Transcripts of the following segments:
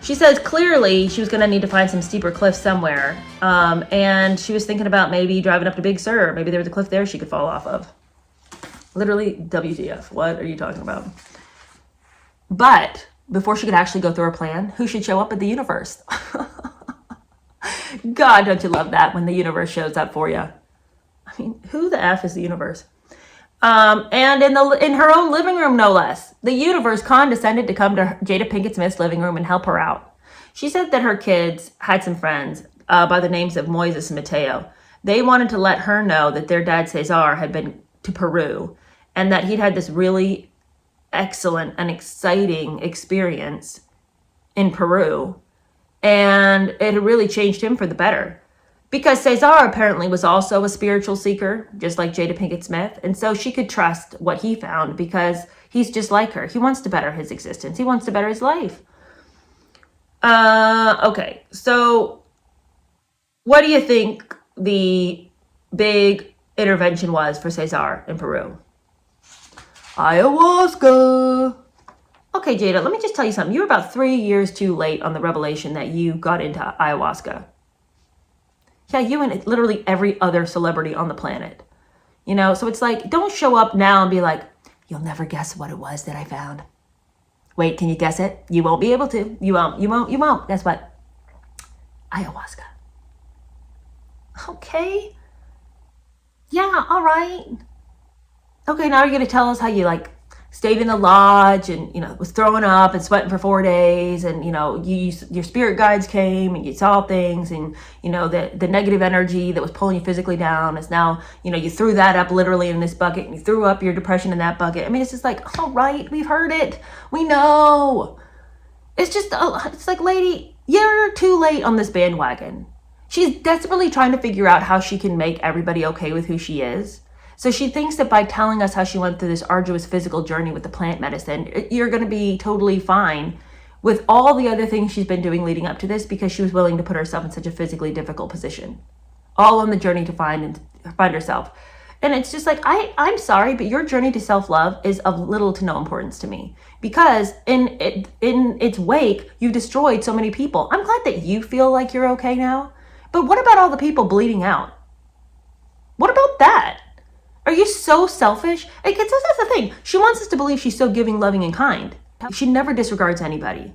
She says clearly she was going to need to find some steeper cliffs somewhere. And she was thinking about maybe driving up to Big Sur. Maybe there was a cliff there she could fall off of. Literally, WTF. What are you talking about? But before she could actually go through her plan, who should show up in the universe? God, don't you love that when the universe shows up for you? I mean, who the F is the universe? And in her own living room, no less, the universe condescended to come to Jada Pinkett Smith's living room and help her out. She said that her kids had some friends by the names of Moises and Mateo. They wanted to let her know that their dad Cesar had been to Peru and that he'd had this really excellent and exciting experience in Peru. And it had really changed him for the better. Because Cesar apparently was also a spiritual seeker, just like Jada Pinkett Smith. And so she could trust what he found because he's just like her. He wants to better his existence. He wants to better his life. Okay, so what do you think the big intervention was for Cesar in Peru? Ayahuasca. Okay, Jada, let me just tell you something. You were about 3 years too late on the revelation that you got into ayahuasca. Yeah, you and literally every other celebrity on the planet. You know, so it's like, don't show up now and be like, you'll never guess what it was that I found. Wait, can you guess it? You won't be able to. You won't. Guess what? Ayahuasca. Okay. Yeah, all right. Okay, now you're going to tell us how you stayed in the lodge and, was throwing up and sweating for 4 days. And, your spirit guides came and you saw things and, the negative energy that was pulling you physically down is now, you threw that up literally in this bucket and you threw up your depression in that bucket. I mean, it's just like, all right, we've heard it. We know. It's just, it's like, lady, you're too late on this bandwagon. She's desperately trying to figure out how she can make everybody okay with who she is. So she thinks that by telling us how she went through this arduous physical journey with the plant medicine, you're going to be totally fine with all the other things she's been doing leading up to this because she was willing to put herself in such a physically difficult position, all on the journey to find herself. And it's just like, I'm sorry, but your journey to self-love is of little to no importance to me because in its wake, you destroyed so many people. I'm glad that you feel like you're okay now, but what about all the people bleeding out? What about that? Are you so selfish? That's the thing. She wants us to believe she's so giving, loving, and kind. She never disregards anybody.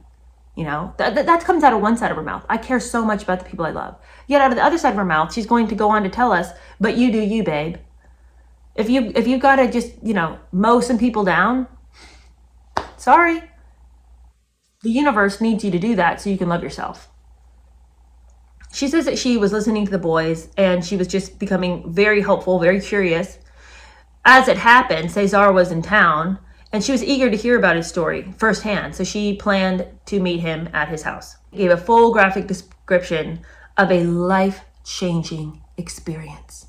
That comes out of one side of her mouth. I care so much about the people I love. Yet out of the other side of her mouth, she's going to go on to tell us, but you do you, babe. If you got to just, mow some people down, sorry. The universe needs you to do that so you can love yourself. She says that she was listening to the boys and she was just becoming very hopeful, very curious. As it happened, Cesar was in town and she was eager to hear about his story firsthand. So she planned to meet him at his house. He gave a full graphic description of a life-changing experience.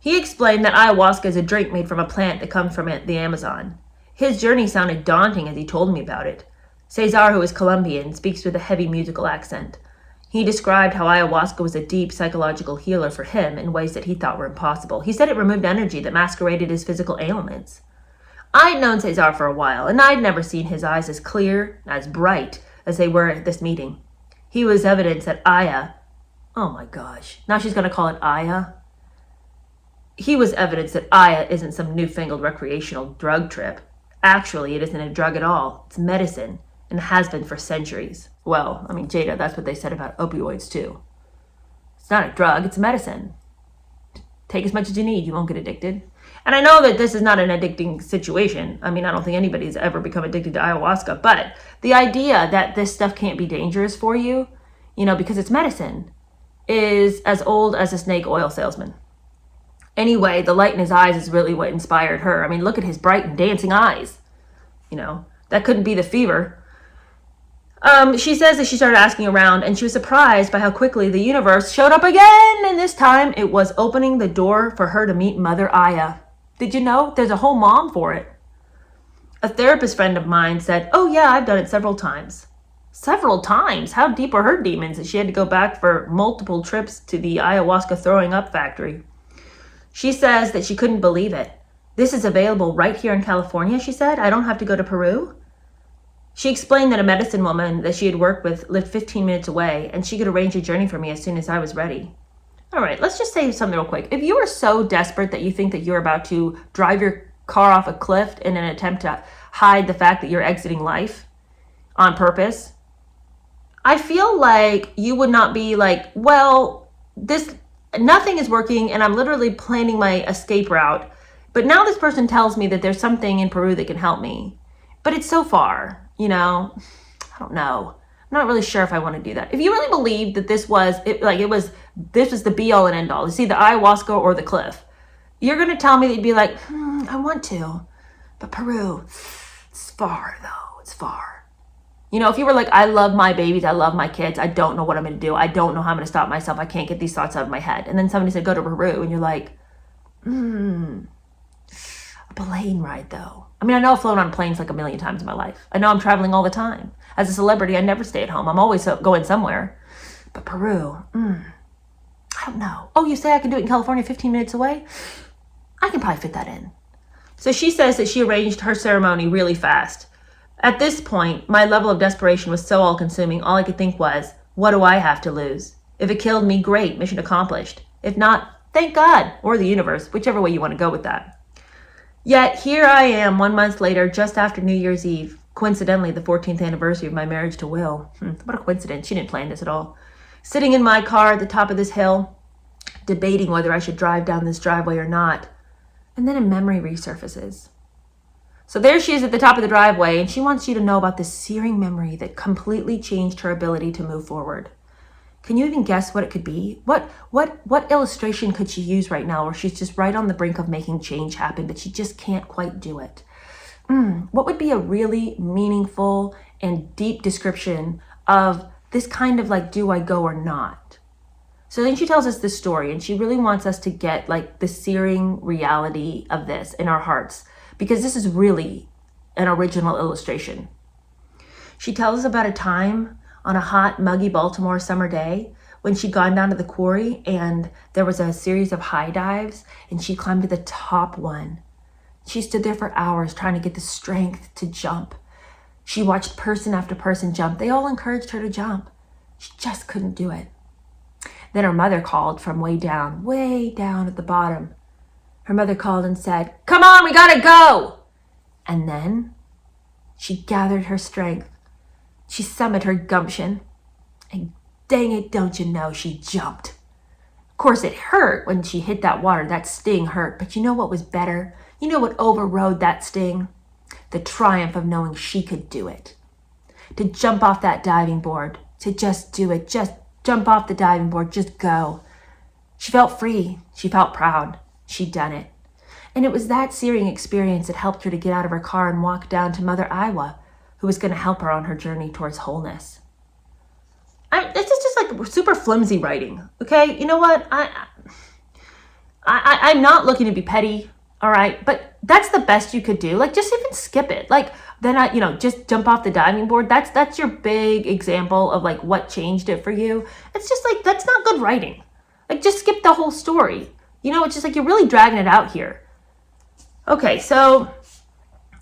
He explained that ayahuasca is a drink made from a plant that comes from the Amazon. His journey sounded daunting as he told me about it. Cesar, who is Colombian, speaks with a heavy musical accent. He described how ayahuasca was a deep psychological healer for him in ways that he thought were impossible. He said it removed energy that masqueraded as physical ailments. I'd known Cesar for a while, and I'd never seen his eyes as clear, as bright as they were at this meeting. He was evidence that Aya, oh my gosh, now she's going to call it Aya. He was evidence that Aya isn't some newfangled recreational drug trip. Actually, it isn't a drug at all. It's medicine, and has been for centuries. Well, Jada, that's what they said about opioids too. It's not a drug, it's a medicine. Take as much as you need, you won't get addicted. And I know that this is not an addicting situation. I don't think anybody's ever become addicted to ayahuasca, but the idea that this stuff can't be dangerous for you, because it's medicine, is as old as a snake oil salesman. Anyway, the light in his eyes is really what inspired her. Look at his bright and dancing eyes. That couldn't be the fever. She says that she started asking around and she was surprised by how quickly the universe showed up again. And this time it was opening the door for her to meet Mother Aya. Did you know? There's a whole mom for it. A therapist friend of mine said, oh yeah, I've done it several times. Several times? How deep were her demons that she had to go back for multiple trips to the ayahuasca throwing up factory? She says that she couldn't believe it. This is available right here in California, she said. I don't have to go to Peru. She explained that a medicine woman that she had worked with lived 15 minutes away, and she could arrange a journey for me as soon as I was ready. All right, let's just say something real quick. If you are so desperate that you think that you're about to drive your car off a cliff in an attempt to hide the fact that you're exiting life on purpose, I feel like you would not be like, well, nothing is working and I'm literally planning my escape route. But now this person tells me that there's something in Peru that can help me. But it's so far, I don't know. I'm not really sure if I want to do that. If you really believe that this was the be all and end all, it's either ayahuasca or the cliff, you're going to tell me that you'd be like, I want to, but Peru, it's far though. It's far. If you were like, I love my babies, I love my kids, I don't know what I'm going to do. I don't know how I'm going to stop myself. I can't get these thoughts out of my head. And then somebody said, go to Peru. And you're like, a plane ride though. I mean, I know I've flown on planes like a million times in my life. I know I'm traveling all the time. As a celebrity, I never stay at home. I'm always going somewhere. But Peru, I don't know. Oh, you say I can do it in California 15 minutes away? I can probably fit that in. So she says that she arranged her ceremony really fast. At this point, my level of desperation was so all-consuming, all I could think was, what do I have to lose? If it killed me, great, mission accomplished. If not, thank God, or the universe, whichever way you want to go with that. Yet, here I am 1 month later, just after New Year's Eve, coincidentally the 14th anniversary of my marriage to Will. What a coincidence, she didn't plan this at all. Sitting in my car at the top of this hill, debating whether I should drive down this driveway or not. And then a memory resurfaces. So there she is at the top of the driveway, and she wants you to know about this searing memory that completely changed her ability to move forward. Can you even guess what it could be? What illustration could she use right now where she's just right on the brink of making change happen, but she just can't quite do it? What would be a really meaningful and deep description of this kind of like, do I go or not? So then she tells us this story, and she really wants us to get like the searing reality of this in our hearts, because this is really an original illustration. She tells us about a time on a hot, muggy Baltimore summer day when she'd gone down to the quarry and there was a series of high dives, and she climbed to the top one. She stood there for hours trying to get the strength to jump. She watched person after person jump. They all encouraged her to jump. She just couldn't do it. Then her mother called from way down at the bottom. Her mother called and said, "Come on, we gotta go." And then she gathered her strength. She summoned her gumption. And dang it, don't you know, she jumped. Of course, it hurt when she hit that water. That sting hurt. But you know what was better? You know what overrode that sting? The triumph of knowing she could do it. To jump off that diving board. To just do it. Just jump off the diving board. Just go. She felt free. She felt proud. She'd done it. And it was that searing experience that helped her to get out of her car and walk down to Mother Iowa, who was going to help her on her journey towards wholeness. This is just like super flimsy writing, okay? You know what? I'm not looking to be petty, all right? But that's the best you could do. Like, just even skip it. Like, then just jump off the diving board. That's your big example of like what changed it for you. It's just like, that's not good writing. Like, just skip the whole story. It's just like you're really dragging it out here. Okay, so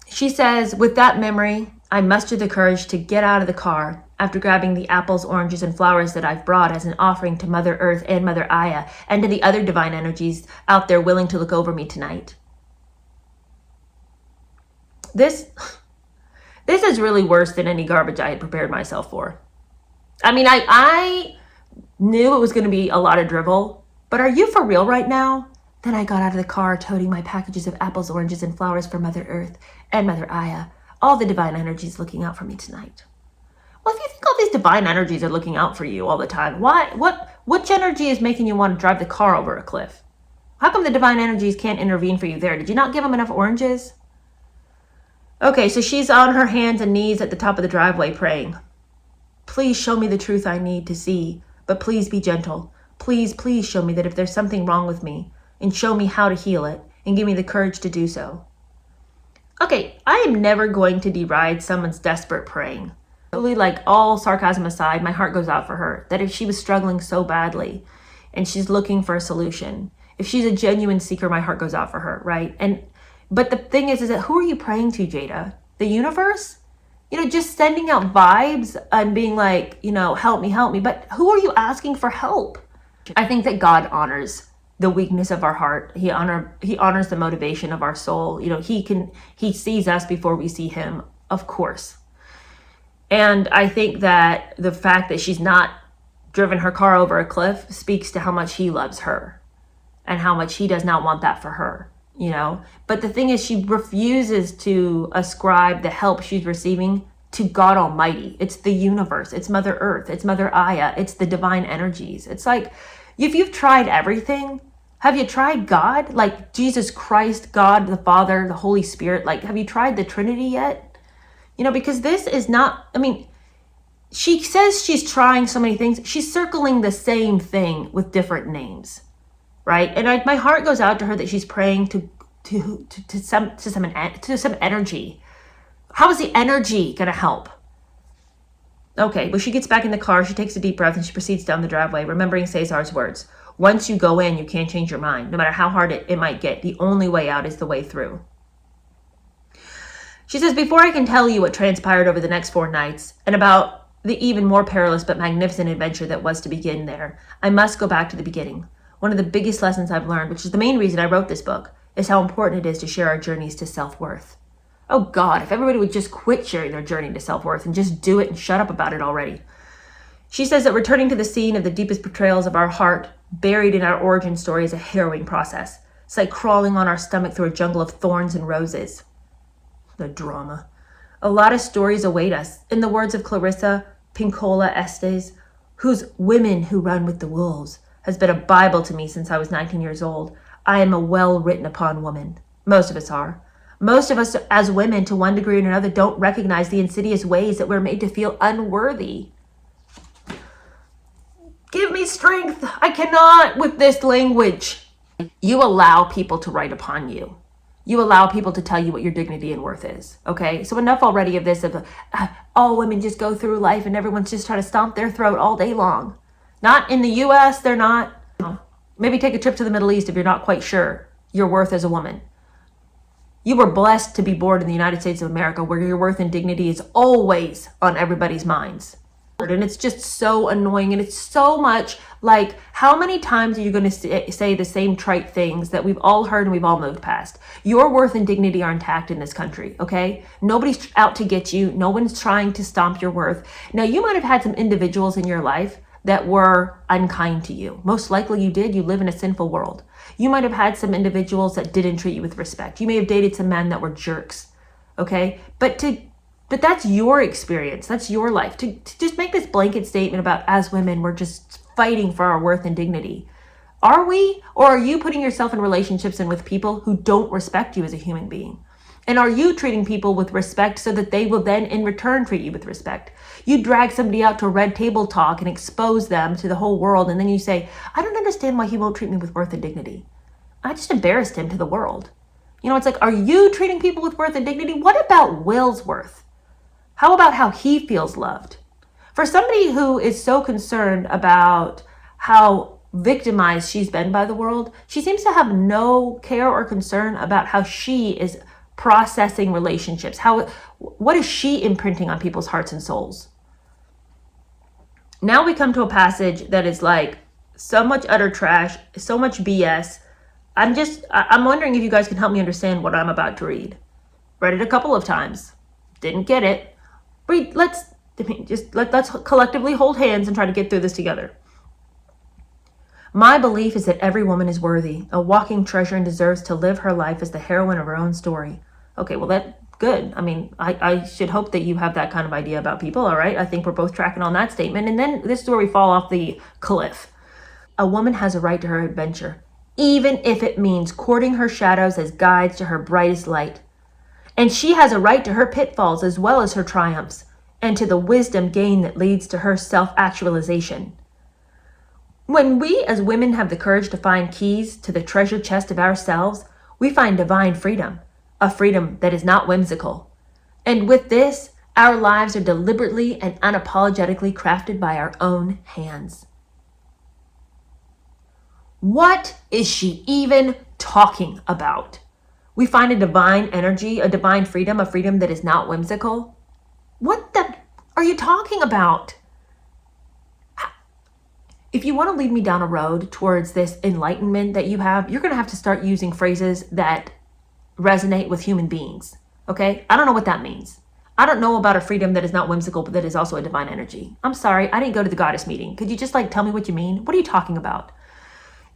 she says, with that memory, I mustered the courage to get out of the car after grabbing the apples, oranges, and flowers that I've brought as an offering to Mother Earth and Mother Aya and to the other divine energies out there willing to look over me tonight. This is really worse than any garbage I had prepared myself for. I mean, I knew it was going to be a lot of drivel. But are you for real right now? Then I got out of the car toting my packages of apples, oranges, and flowers for Mother Earth and Mother Aya, all the divine energies looking out for me tonight. Well, if you think all these divine energies are looking out for you all the time, which energy is making you want to drive the car over a cliff? How come the divine energies can't intervene for you there? Did you not give them enough oranges? Okay, so she's on her hands and knees at the top of the driveway praying. Please show me the truth I need to see, but please be gentle. Please, please show me that if there's something wrong with me, and show me how to heal it, and give me the courage to do so. Okay, I am never going to deride someone's desperate praying. Really, like, all sarcasm aside, my heart goes out for her, that if she was struggling so badly, and she's looking for a solution, if she's a genuine seeker, my heart goes out for her, right? But the thing is that who are you praying to, Jada? The universe? just sending out vibes and being like, help me. But who are you asking for help? I think that God honors the weakness of our heart. He honors the motivation of our soul. He sees us before we see him, of course. And I think that the fact that she's not driven her car over a cliff speaks to how much he loves her and how much he does not want that for her, But the thing is, she refuses to ascribe the help she's receiving to God Almighty. It's the universe. It's Mother Earth. It's Mother Aya. It's the divine energies. It's like, if you've tried everything, have you tried God? Like Jesus Christ, God, the Father, the Holy Spirit? Like, have you tried the Trinity yet? Because this is not, she says she's trying so many things. She's circling the same thing with different names, right? And my heart goes out to her that she's praying to some energy. How is the energy going to help? Okay, well, she gets back in the car. She takes a deep breath and she proceeds down the driveway, remembering Cesar's words. Once you go in, you can't change your mind. No matter how hard it might get, the only way out is the way through. She says, before I can tell you what transpired over the next 4 nights and about the even more perilous but magnificent adventure that was to begin there, I must go back to the beginning. One of the biggest lessons I've learned, which is the main reason I wrote this book, is how important it is to share our journeys to self-worth. Oh God, if everybody would just quit sharing their journey to self-worth and just do it and shut up about it already. She says that returning to the scene of the deepest betrayals of our heart, buried in our origin story, is a harrowing process. It's like crawling on our stomach through a jungle of thorns and roses. The drama. A lot of stories await us. In the words of Clarissa Pinkola Estes, whose Women Who Run with the Wolves has been a Bible to me since I was 19 years old, I am a well-written upon woman. Most of us are. Most of us as women, to one degree or another, don't recognize the insidious ways that we're made to feel unworthy. Give me strength. I cannot with this language. You allow people to write upon you. You allow people to tell you what your dignity and worth is, okay? So enough already of this, of all women just go through life and everyone's just trying to stomp their throat all day long. Not in the U.S., they're not. Maybe take a trip to the Middle East if you're not quite sure your worth as a woman. You were blessed to be born in the United States of America, where your worth and dignity is always on everybody's minds. And it's just so annoying. And it's so much like, how many times are you going to say the same trite things that we've all heard and we've all moved past? Your worth and dignity are intact in this country, okay? Nobody's out to get you. No one's trying to stomp your worth. Now, you might have had some individuals in your life that were unkind to you. Most likely you did. You live in a sinful world. You might have had some individuals that didn't treat you with respect. You may have dated some men that were jerks, okay? But that's your experience. That's your life. To just make this blanket statement about, as women, we're just fighting for our worth and dignity. Are we? Or are you putting yourself in relationships and with people who don't respect you as a human being? And are you treating people with respect so that they will then in return treat you with respect? You drag somebody out to a red table talk and expose them to the whole world, and then you say, I don't understand why he won't treat me with worth and dignity. I just embarrassed him to the world. It's like, are you treating people with worth and dignity? What about Will's worth? How about how he feels loved? For somebody who is so concerned about how victimized she's been by the world, she seems to have no care or concern about how she is processing relationships. What is she imprinting on people's hearts and souls? Now we come to a passage that is like so much utter trash, so much BS. I'm wondering if you guys can help me understand what I'm about to read. Read it a couple of times. Didn't get it. Let's collectively hold hands and try to get through this together. My belief is that every woman is worthy, a walking treasure, and deserves to live her life as the heroine of her own story. Okay, well, that's good. I should hope that you have that kind of idea about people, all right? I think we're both tracking on that statement. And then this is where we fall off the cliff. A woman has a right to her adventure, even if it means courting her shadows as guides to her brightest light. And she has a right to her pitfalls as well as her triumphs, and to the wisdom gained that leads to her self-actualization. When we as women have the courage to find keys to the treasure chest of ourselves, we find divine freedom, a freedom that is not whimsical. And with this, our lives are deliberately and unapologetically crafted by our own hands. What is she even talking about? We find a divine energy, a divine freedom, a freedom that is not whimsical. What the are you talking about? If you want to lead me down a road towards this enlightenment that you have, you're going to have to start using phrases that resonate with human beings. Okay? I don't know what that means. I don't know about a freedom that is not whimsical, but that is also a divine energy. I'm sorry, I didn't go to the goddess meeting. Could you just tell me what you mean? What are you talking about?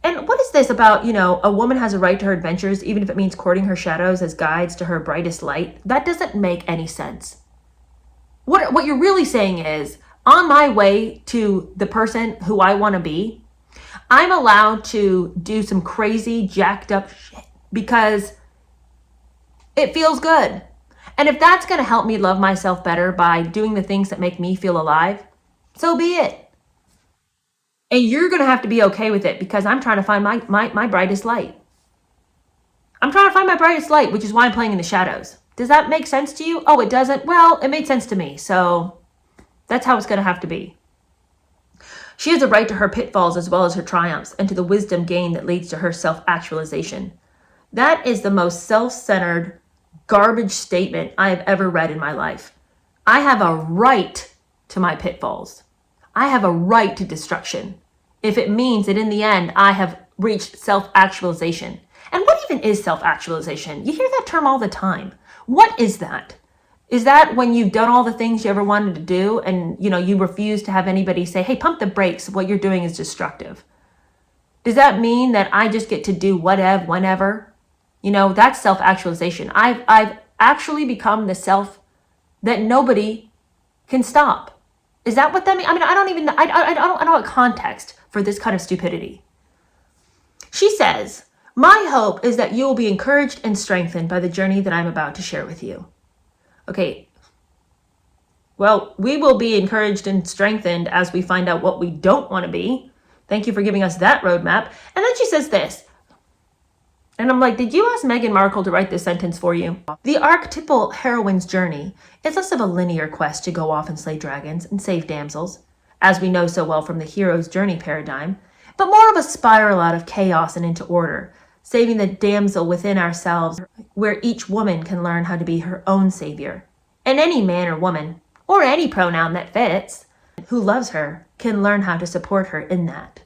And what is this about, a woman has a right to her adventures, even if it means courting her shadows as guides to her brightest light? That doesn't make any sense. What you're really saying is, on my way to the person who I want to be, I'm allowed to do some crazy, jacked up shit because it feels good. And if that's going to help me love myself better by doing the things that make me feel alive, so be it. And you're going to have to be okay with it because I'm trying to find my brightest light. I'm trying to find my brightest light, which is why I'm playing in the shadows. Does that make sense to you? Oh, it doesn't? Well, it made sense to me. So that's how it's going to have to be. She has a right to her pitfalls as well as her triumphs and to the wisdom gained that leads to her self-actualization. That is the most self-centered garbage statement I have ever read in my life. I have a right to my pitfalls. I have a right to destruction if it means that in the end I have reached self-actualization. And what even is self-actualization? You hear that term all the time. What is that? Is that when you've done all the things you ever wanted to do and you refuse to have anybody say, hey, pump the brakes, what you're doing is destructive? Does that mean that I just get to do whatever, whenever? That's self-actualization. I've actually become the self that nobody can stop. Is that what that means? I mean, I don't know a context for this kind of stupidity. She says, my hope is that you will be encouraged and strengthened by the journey that I'm about to share with you. Okay. Well, we will be encouraged and strengthened as we find out what we don't want to be. Thank you for giving us that roadmap. And then she says this. And I'm like, did you ask Meghan Markle to write this sentence for you? The archetypal heroine's journey is less of a linear quest to go off and slay dragons and save damsels, as we know so well from the hero's journey paradigm, but more of a spiral out of chaos and into order, saving the damsel within ourselves, where each woman can learn how to be her own savior. And any man or woman, or any pronoun that fits, who loves her, can learn how to support her in that.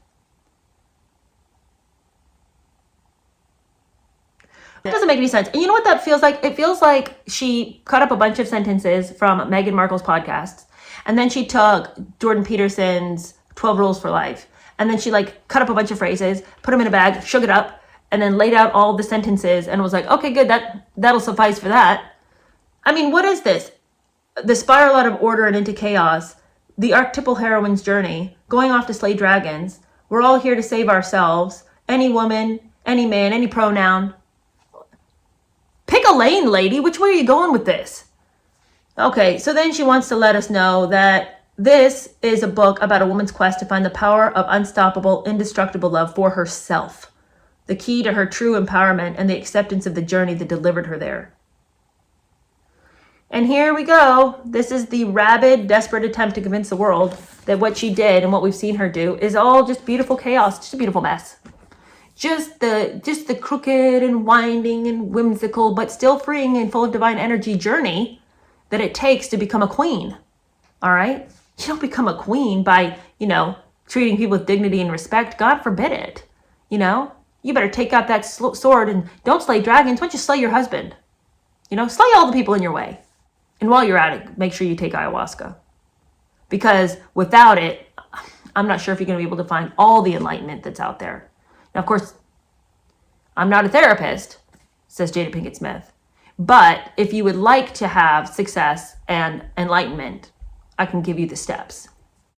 It doesn't make any sense. And you know what that feels like? It feels like she cut up a bunch of sentences from Meghan Markle's podcasts, and then she took Jordan Peterson's 12 Rules for Life, and then she cut up a bunch of phrases, put them in a bag, shook it up, and then laid out all the sentences and was like, okay, good, that'll suffice for that. I mean, what is this? The spiral out of order and into chaos, the archetypal heroine's journey, going off to slay dragons. We're all here to save ourselves. Any woman, any man, any pronoun. Pick a lane, lady. Which way are you going with this? Okay, so then she wants to let us know that this is a book about a woman's quest to find the power of unstoppable, indestructible love for herself. The key to her true empowerment and the acceptance of the journey that delivered her there. And here we go. This is the rabid, desperate attempt to convince the world that what she did and what we've seen her do is all just beautiful chaos, just a beautiful mess. Just the crooked and winding and whimsical, but still freeing and full of divine energy journey that it takes to become a queen. All right? You don't become a queen by, treating people with dignity and respect. God forbid it. You better take out that sword and don't slay dragons. Why don't you slay your husband? Slay all the people in your way. And while you're at it, make sure you take ayahuasca. Because without it, I'm not sure if you're going to be able to find all the enlightenment that's out there. Now, of course, I'm not a therapist, says Jada Pinkett Smith. But if you would like to have success and enlightenment, I can give you the steps.